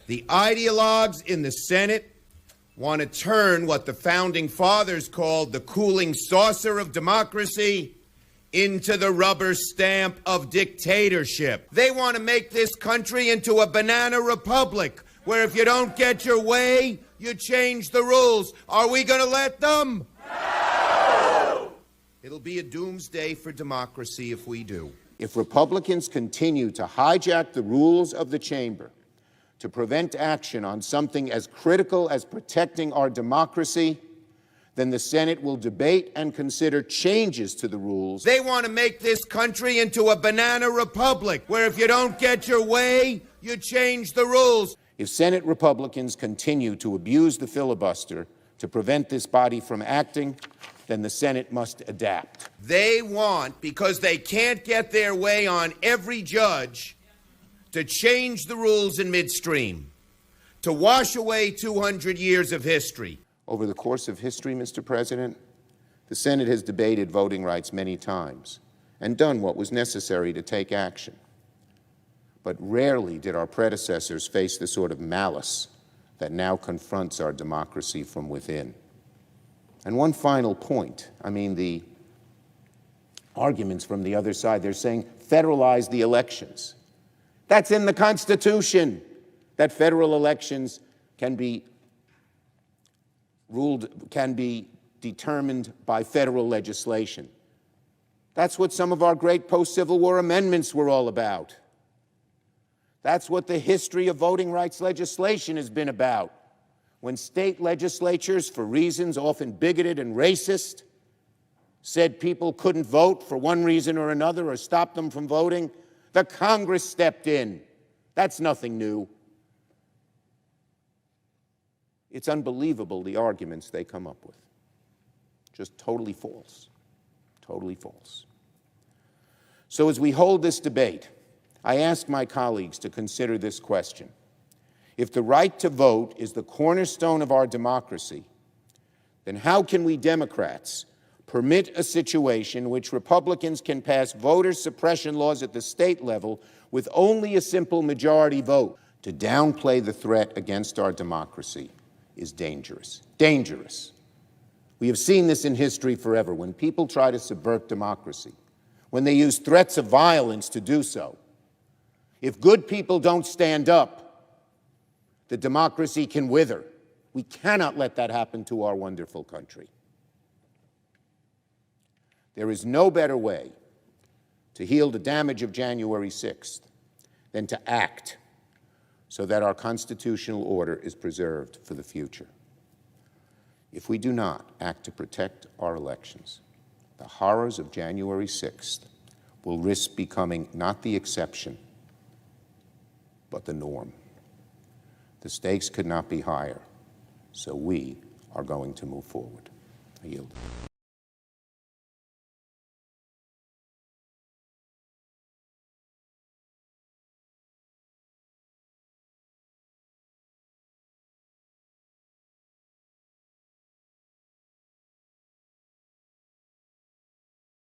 The ideologues in the Senate want to turn what the Founding Fathers called the cooling saucer of democracy into the rubber stamp of dictatorship. They want to make this country into a banana republic, where if you don't get your way, you change the rules. Are we going to let them? No! It'll be a doomsday for democracy if we do. If Republicans continue to hijack the rules of the chamber to prevent action on something as critical as protecting our democracy, then the Senate will debate and consider changes to the rules. They want to make this country into a banana republic, where if you don't get your way, you change the rules. If Senate Republicans continue to abuse the filibuster to prevent this body from acting, then the Senate must adapt. They want, because they can't get their way on every judge, to change the rules in midstream, to wash away 200 years of history. Over the course of history, Mr. President, the Senate has debated voting rights many times and done what was necessary to take action. But rarely did our predecessors face the sort of malice that now confronts our democracy from within. And one final point, the arguments from the other side, they're saying federalize the elections. That's in the Constitution, that federal elections can be determined by federal legislation. That's what some of our great post-Civil War amendments were all about. That's what the history of voting rights legislation has been about. When state legislatures, for reasons often bigoted and racist, said people couldn't vote for one reason or another or stopped them from voting, the Congress stepped in. That's nothing new. It's unbelievable, the arguments they come up with. Just totally false. Totally false. So as we hold this debate, I ask my colleagues to consider this question. If the right to vote is the cornerstone of our democracy, then how can we Democrats permit a situation in which Republicans can pass voter suppression laws at the state level with only a simple majority vote? To downplay the threat against our democracy is dangerous. Dangerous. We have seen this in history forever. When people try to subvert democracy, when they use threats of violence to do so, if good people don't stand up, the democracy can wither. We cannot let that happen to our wonderful country. There is no better way to heal the damage of January 6th than to act so that our constitutional order is preserved for the future. If we do not act to protect our elections, the horrors of January 6th will risk becoming not the exception, but the norm. The stakes could not be higher, so we are going to move forward. I yield.